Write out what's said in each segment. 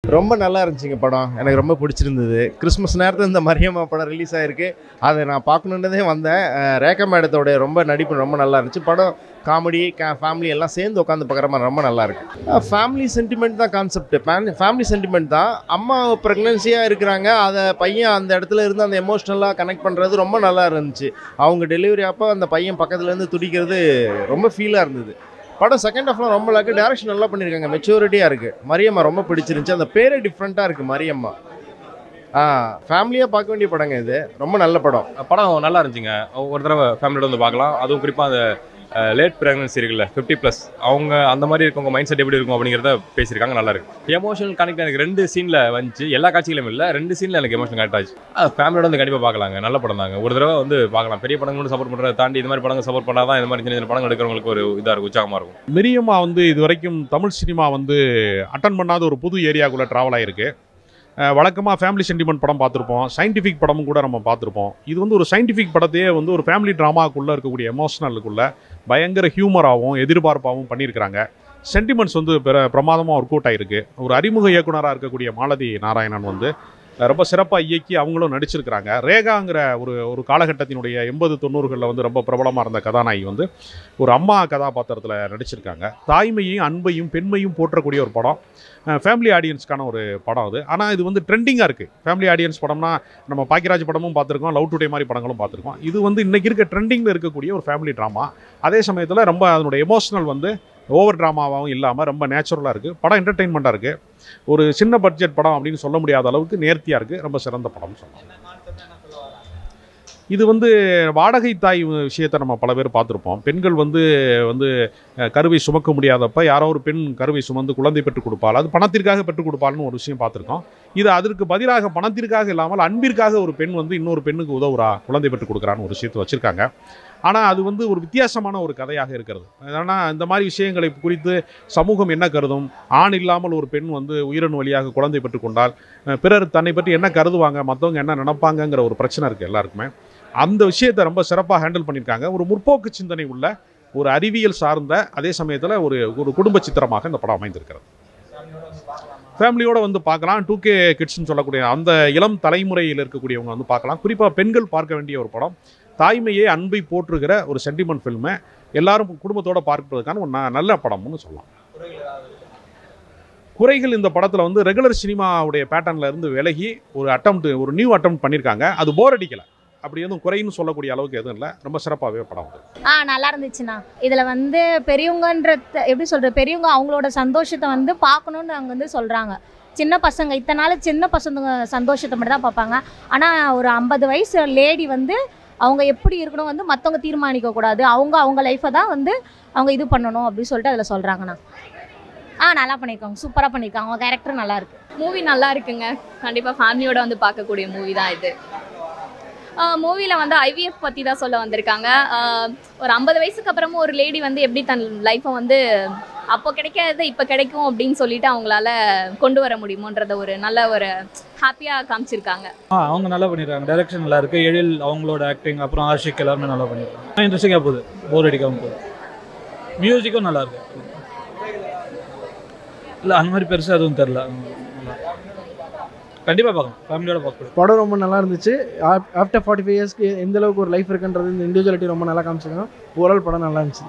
ரொம்ப நல்லா இருந்துச்சுங்க படம். எனக்கு ரொம்ப பிடிச்சிருந்தது. கிறிஸ்மஸ் நேரத்துல இந்த மரியம்மா படம் ரிலீஸ் ஆயிருக்கு. அத நான் பார்க்கணுன்னதே வந்தேன். ரேகா மேடத்தோட நடிப்பு ரொம்ப நல்லா இருந்துச்சு. படம் காமெடி, ஃபேமிலி எல்லாம் சேர்ந்து உட்காந்து பார்க்குற மாதிரி ரொம்ப நல்லா இருக்கு. ஃபேமிலி சென்டிமெண்ட் தான் கான்செப்ட். ஃபேமிலி சென்டிமெண்ட் தான். அம்மா ப்ரெக்னன்சியாக இருக்கிறாங்க. அதை பையன் அந்த இடத்துல இருந்து அந்த எமோஷ்னலாக கனெக்ட் பண்ணுறது ரொம்ப நல்லா இருந்துச்சு. அவங்க டெலிவரி அப்போ அந்த பையன் பக்கத்துலேருந்து துடிக்கிறது ரொம்ப ஃபீலாக இருந்தது. படம் செகண்ட் ஹாஃப்லாம் ரொம்ப நல்லா இருக்குது. டேரக்ஷன் நல்லா பண்ணியிருக்காங்க. மெச்சூரிட்டியாக இருக்குது. மரியம்மா ரொம்ப பிடிச்சிருந்துச்சு. அந்த பேரே டிஃப்ரெண்ட்டாக இருக்குது, மரியம்மா. ஃபேமிலியாக பார்க்க வேண்டிய படங்க இது. ரொம்ப நல்ல படம். படம் நல்லா இருந்துச்சுங்க. ஒரு தடவை ஃபேமிலியோட வந்து பார்க்கலாம். அதுவும் குறிப்பாக அந்த லேட் ப்ரெக்னன்சி இருக்குல்ல, 50+ அவங்க அந்த மாதிரி இருக்கவங்க மைண்ட் செட் எப்படி இருக்கும் அப்படிங்கிறத பேசியிருக்காங்க. நல்லா இருக்கு. எமோஷனல் கனெக்ட் எனக்கு 2 சீனில் வந்துச்சு. எல்லா காட்சிகளும் இல்லை, 2 சீனில் எனக்கு எமோஷனல் கனெக்ட் ஆச்சு. ஃபேமிலியோட வந்து கண்டிப்பாக பார்க்கலாங்க. நல்ல படம் தாங்க. ஒரு தடவை வந்து பார்க்கலாம். பெரிய படங்களும் சப்போர்ட் பண்ணுறதை தாண்டி இந்த மாதிரி படங்கள் சப்போர்ட் பண்ணால் தான் இந்த மாதிரி சின்ன சின்ன படங்கள் எடுக்கிறவங்களுக்கு ஒரு இதாக இருக்கும், உற்சாகமாக இருக்கும். மரியம்மா வந்து இது வரைக்கும் தமிழ் சினிமா வந்து அட்டன் பண்ணாத ஒரு புது ஏரியாக்குள்ளே ட்ராவல் ஆகிருக்கு. வழக்கமாக ஃபேமிலி சென்டிமெண்ட் படம் பார்த்துருப்போம், சயின்டிஃபிக் படமும் கூட நம்ம பார்த்துருப்போம். இது வந்து ஒரு சயின்டிஃபிக் படத்தையே வந்து ஒரு ஃபேமிலி ட்ராமாக்குள்ளே இருக்கக்கூடிய எமோஷனலுக்குள்ளே பயங்கர ஹியூமராகவும் எதிர்பார்ப்பாகவும் பண்ணியிருக்கிறாங்க. சென்டிமெண்ட்ஸ் வந்து பிரமாதமாக ஒர்க் அவுட் ஆகிருக்கு. ஒரு அறிமுக இயக்குனராக இருக்கக்கூடிய மாலதி நாராயணன் வந்து ரொம்ப சிறப்பாக இயக்கி அவங்களும் நடிச்சிருக்கிறாங்க. ரேகாங்கிற ஒரு காலகட்டத்தினுடைய 80-90களில் வந்து ரொம்ப பிரபலமாக இருந்த கதாநாயகி வந்து ஒரு அம்மா கதாபாத்திரத்தில் நடிச்சிருக்காங்க. தாய்மையும் அன்பையும் பெண்மையும் போற்றக்கூடிய ஒரு படம். ஃபேமிலி ஆடியன்ஸ்க்கான ஒரு படம் அது. ஆனால் இது வந்து ட்ரெண்டிங்காக இருக்குது. ஃபேமிலி ஆடியன்ஸ் படம்னா நம்ம பாக்கியராஜ் படமும் பார்த்துருக்கோம், லவ் டுடே மாதிரி படங்களும் பார்த்துருக்கோம். இது வந்து இன்றைக்கி இருக்க ட்ரெண்டிங்கில் இருக்கக்கூடிய ஒரு ஃபேமிலி ட்ராமா. அதே சமயத்தில் ரொம்ப அதனுடைய எமோஷனல் வந்து ஓவர் ட்ராமாவாகவும் இல்லாமல் ரொம்ப நேச்சுரலாக இருக்குது. படம் என்டர்டெயின்மெண்ட்டாக இருக்குது. ஒரு சின்ன பட்ஜெட் படம் அப்படின்னு சொல்ல முடியாத அளவுக்கு நேர்த்தியாக இருக்குது. ரொம்ப சிறந்த படம்னு சொல்லலாம். இது வந்து வாடகை தாய் விஷயத்தை நம்ம பல பேர் பார்த்துருப்போம். பெண்கள் வந்து கருவை சுமக்க முடியாதப்ப யாரோ ஒரு பெண் கருவை சுமந்து குழந்தை பெற்றுக் கொடுப்பாள். அது பணத்திற்காக பெற்றுக் கொடுப்பாள்னு ஒரு விஷயம் பார்த்துருக்கோம். இது அதற்கு பதிலாக பணத்திற்காக இல்லாமல் அன்பிற்காக ஒரு பெண் வந்து இன்னொரு பெண்ணுக்கு உதவுறா, குழந்தை பெற்றுக் கொடுக்குறான்னு ஒரு விஷயத்தை வச்சுருக்காங்க. ஆனால் அது வந்து ஒரு வித்தியாசமான ஒரு கதையாக இருக்கிறது. ஆனால் இந்த மாதிரி விஷயங்களை குறித்து சமூகம் என்ன கருதும், ஆண் இல்லாமல் ஒரு பெண் வந்து உயிரணு வழியாக குழந்தை பெற்றுக் கொண்டால் பிறர் தன்னை பற்றி என்ன கருதுவாங்க, மற்றவங்க என்ன நினைப்பாங்கங்கிற ஒரு பிரச்சனை இருக்குது எல்லாருக்குமே. அந்த விஷயத்தை ரொம்ப சிறப்பாக ஹேண்டில் பண்ணியிருக்காங்க. ஒரு முற்போக்கு சிந்தனை உள்ள ஒரு அறிவியல் சார்ந்த அதே சமயத்தில் ஒரு குடும்ப சித்திரமாக இந்த படம் அமைந்திருக்கிறது. ஃபேமிலியோடு வந்து பார்க்கலாம். 2K கிட்ஸ்ன்னு சொல்லக்கூடிய அந்த இளம் தலைமுறையில் இருக்கக்கூடியவங்க வந்து பார்க்கலாம். குறிப்பாக பெண்கள் பார்க்க வேண்டிய ஒரு படம். தாய்மையே அன்பை போற்றுகிற ஒரு சென்டிமெண்ட் ஃபில்மு. எல்லாரும் குடும்பத்தோடு பார்ப்பதற்கான ஒரு நல்ல படம்னு சொல்லலாம். குறைகள் இந்த படத்தில் வந்து ரெகுலர் சினிமாவுடைய பேட்டர்னில் இருந்து விலகி ஒரு நியூ அட்டெம்ப்ட் பண்ணியிருக்காங்க. அது போர் அடிக்கலை. அப்படி எதுவும் குறைன்னு சொல்லக்கூடிய அளவுக்கு எதுவும் இல்லை. ரொம்ப சிறப்பாகவே படம் வந்து நல்லா இருந்துச்சுண்ணா. இதில் வந்து பெரியவங்கன்றது எப்படி சொல்கிறது, பெரியவங்க அவங்களோட சந்தோஷத்தை வந்து பார்க்கணுன்னு அவங்க வந்து சொல்கிறாங்க. சின்ன பசங்க இத்தனை நாள் சின்ன பசங்க சந்தோஷத்தை மட்டும் தான் பார்ப்பாங்க. ஆனால் ஒரு 50 வயசு லேடி வந்து அவங்க எப்படி இருக்கணும் வந்து மற்றவங்க தீர்மானிக்கக்கூடாது. அவங்க லைஃப்பை தான் வந்து அவங்க இது பண்ணணும் அப்படின்னு சொல்லிட்டு அதில் சொல்கிறாங்கண்ணா. நல்லா பண்ணியிருக்காங்க, சூப்பராக பண்ணியிருக்காங்க. அவங்க கேரக்டர் நல்லா இருக்குது. மூவி நல்லா இருக்குங்க. கண்டிப்பாக ஃபேமிலியோட வந்து பார்க்கக்கூடிய மூவி தான் இது. மூவியில் வந்து IVF பற்றி தான் சொல்ல வந்திருக்காங்க. ஒரு 50 வயசுக்கு அப்புறமும் ஒரு லேடி வந்து எப்படி தன் லைஃப்பை வந்து அப்போ கிடைக்காது இப்போ கிடைக்கும் அப்படின்னு சொல்லிட்டு அவங்களால கொண்டு வர முடியுமோன்றத ஒரு நல்ல ஒரு ஹாப்பியாக காமிச்சிருக்காங்க. அவங்க நல்லா பண்ணியிருக்காங்க. டைரக்ஷன் நல்லா இருக்குது. எழில் அவங்களோட ஆக்டிங், அப்புறம் ஆஷிக் எல்லாருமே நல்லா பண்ணியிருக்காங்க. இன்ட்ரெஸ்டிங்காக போகுது, போர் அடிக்காமல் போகுது. மியூசிக்கும் நல்லா இருக்கு. இல்லை அந்த மாதிரி பெருசாக எதுவும் தெரில. கண்டிப்பாக பார்க்கலாம், ஃபேமிலியோட பார்க்கணும். படம் ரொம்ப நல்லா இருந்துச்சு. ஆஃப்டர் 45 இயர்ஸ்க்கு எந்த அளவுக்கு ஒரு லைஃப் இருக்குன்றது இந்த இண்டிவிஜுவாலிட்டி ரொம்ப நல்லா காமிச்சிருக்காங்க. ஓவரால் படம் நல்லா இருந்துச்சு.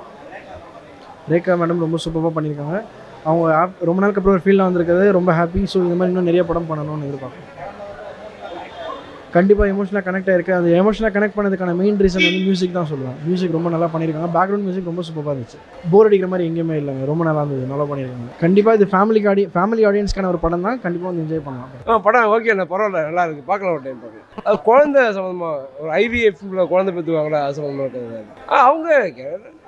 ரேகா மேடம் ரொம்ப சூப்பராக பண்ணியிருக்காங்க. அவங்க ரொம்ப நாளுக்கு அப்புறம் ஒரு ஃபீல்டில் வந்திருக்கிறது ரொம்ப ஹாப்பி. ஸோ இந்த மாதிரி இன்னும் நிறைய படம் பண்ணணும்னு எதிர்பார்க்குறேன். கண்டிப்பாக எமோஷனலாக கனெக்ட் ஆகிருக்கு. அந்த எமோஷனலாக கனெக்ட் பண்ணதுக்கான மெயின் ரீசன் வந்து மியூசிக் தான் சொல்லுவேன். மியூசிக் ரொம்ப நல்லா பண்ணியிருக்காங்க. பேக்ரவுண்ட் மியூசிக் ரொம்ப சூப்பராக இருந்துச்சு. போர் அடிக்கிற மாதிரி எங்கேயுமே இல்லைங்க. ரொம்ப நல்லா இருந்தது, நல்லா பண்ணியிருக்காங்க. கண்டிப்பாக இது ஃபேமிலி ஆடியன்ஸ்க்கான ஒரு படம் தான். கண்டிப்பாக வந்து என்ஜாய் பண்ணலாம். படம் ஓகே இல்லை, பரவாயில்ல, நல்லா இருக்குது, பார்க்கலாம். ஒரு டைம் பார்க்கலாம். அது குழந்தை சம்மந்தமாக ஒரு IVF குழந்தை பெற்றுவாங்களா, அது சம்மந்தமாக இருக்கிறது.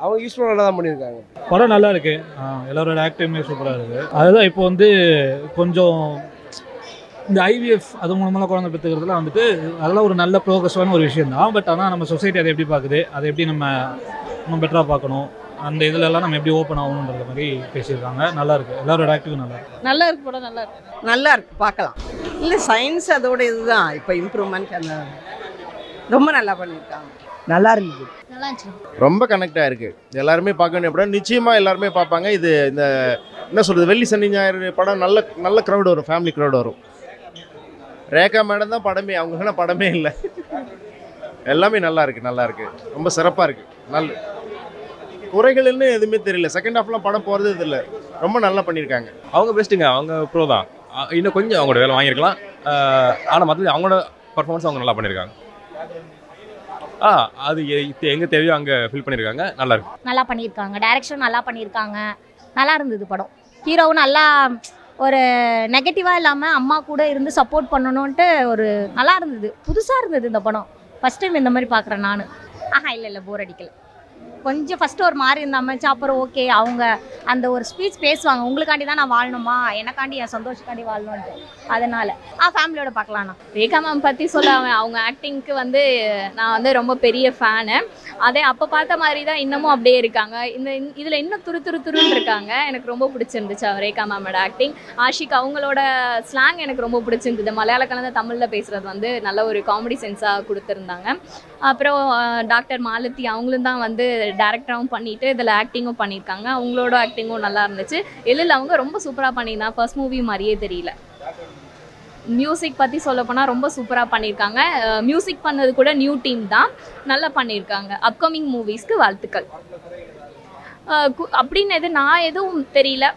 அவங்க யூஸ்ஃபுல்லாக நல்லா தான் பண்ணியிருக்காங்க. படம் நல்லா இருக்குது. எல்லாரோட ஆக்டிங்குமே சூப்பராக இருக்குது. அதுதான் இப்போ வந்து கொஞ்சம் இந்த IVF அது மூலமாக குழந்தை பெற்றுக்கிறதுலாம் வந்துட்டு அதெல்லாம் ஒரு நல்ல ப்ரோக்ரஸான ஒரு விஷயம் தான். பட் ஆனால் நம்ம சொசைட்டி அதை எப்படி பார்க்குது, அதை எப்படி நம்ம பெட்டராக பார்க்கணும், அந்த இதிலெல்லாம் நம்ம எப்படி ஓப்பன் ஆகணுன்ற மாதிரி பேசியிருக்காங்க. நல்லா இருக்குது. எல்லாரோட ஆக்டிவும் நல்லா இருக்குது. நல்லா இருக்குது. படம் நல்லா இருக்குது, பார்க்கலாம். இல்லை சயின்ஸ் அதோட இதுதான் இப்போ இம்ப்ரூவ்மெண்ட். ரொம்ப நல்லா பண்ணியிருக்காங்க. நல்லா இருந்துச்சு. நல்லா இருந்துச்சு. ரொம்ப கனெக்ட் ஆகிருக்கு. எல்லாருமே பார்க்க வேண்டிய படம். நிச்சயமாக எல்லாருமே பார்ப்பாங்க. இது இந்த என்ன சொல்கிறது, வெள்ளி சனி ஞாயிறு படம் நல்ல நல்ல க்ரௌடு வரும், ஃபேமிலி க்ரௌடு வரும். ரேகா மேடம் தான் படமே, அவங்கன்னா படமே இல்லை. எல்லாமே நல்லா இருக்குது, ரொம்ப சிறப்பாக இருக்குது. நல்ல குறைகள்னு எதுவுமே தெரியல. செகண்ட் ஹாஃப்லாம் படம் போகிறது இல்லை, ரொம்ப நல்லா பண்ணியிருக்காங்க. அவங்க பெஸ்ட்டுங்க, அவங்க ப்ரோ தான். இன்னும் கொஞ்சம் அவங்களோட வேலை வாங்கியிருக்கலாம். ஆனால் மற்றபடி அவங்களோட பர்ஃபார்மன்ஸ் அவங்க நல்லா பண்ணியிருக்காங்க. அது எங்கே தேவையோ அங்கே ஃபில் பண்ணியிருக்காங்க. நல்லா பண்ணியிருக்காங்க. டைரக்ஷன் நல்லா பண்ணியிருக்காங்க. நல்லா இருந்தது படம். ஹீரோவும் நல்லா ஒரு நெகட்டிவாக இல்லாமல் அம்மா கூட இருந்து சப்போர்ட் பண்ணணுன்ட்டு ஒரு நல்லா இருந்தது. புதுசாக இருந்தது இந்த படம். ஃபஸ்ட் டைம் இந்த மாதிரி பார்க்குறேன் நான். இல்லை போர் அடிக்கலை. கொஞ்சம் ஃபஸ்ட்டு ஒரு மாதிரி இருந்தாமல் அப்புறம் ஓகே, அவங்க அந்த ஒரு ஸ்பீச் பேசுவாங்க, உங்களுக்காண்டி தான் நான் வாழணுமா, எனக்காண்டி என் சந்தோஷக்காண்டி வாழணுன்ட்டு. அதனால் ஃபேமிலியோட பார்க்கலாம்ண்ணா. ரேகா மேம் பற்றி சொல்ல அவங்க ஆக்டிங்க்கு வந்து நான் வந்து ரொம்ப பெரிய ஃபேனு. அதே அப்போ பார்த்த மாதிரி தான் இன்னமும் அப்படியே இருக்காங்க. இதில் இன்னும் துருன்னு இருக்காங்க. எனக்கு ரொம்ப பிடிச்சிருந்துச்சு ரேகா மேமோட ஆக்டிங். ஆஷிக் அவங்களோட ஸ்லாங் எனக்கு ரொம்ப பிடிச்சிருந்தது. மலையாள கலந்த தமிழில் பேசுகிறது வந்து நல்ல ஒரு காமெடி சென்ஸாக கொடுத்துருந்தாங்க. அப்புறம் டாக்டர் மாலதி அவங்களும் தான் வந்து டேரக்டராகவும் பண்ணிட்டு இதில் ஆக்டிங்கும் பண்ணியிருக்காங்க. அவங்களோட ஆக்டிங்கும் நல்லா இருந்துச்சு. எழில் அவங்க ரொம்ப சூப்பராக பண்ணியிருந்தாங்க. ஃபர்ஸ்ட் மூவி மாதிரியே தெரியல. மியூசிக் பற்றி சொல்லப்போனால் ரொம்ப சூப்பராக பண்ணியிருக்காங்க. மியூசிக் பண்ணது கூட நியூ டீம் தான், நல்லா பண்ணியிருக்காங்க. அப்கமிங் மூவிஸ்க்கு வாழ்த்துக்கள். அப்படின்னு நான் எதுவும் தெரியல,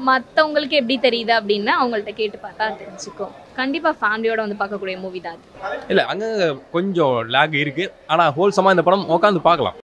மற்றவங்களுக்கு எப்படி தெரியுது அப்படின்னு அவங்கள்ட்ட கேட்டு பார்த்தா தெரிஞ்சுக்கும். கண்டிப்பாக ஃபேமிலியோட வந்து பார்க்கக்கூடிய மூவி தான் அது. இல்லை, அங்கே கொஞ்சம் லேக் இருக்குது. ஆனால் ஹோல்சமாக இந்த படம் உட்காந்து பார்க்கலாம்.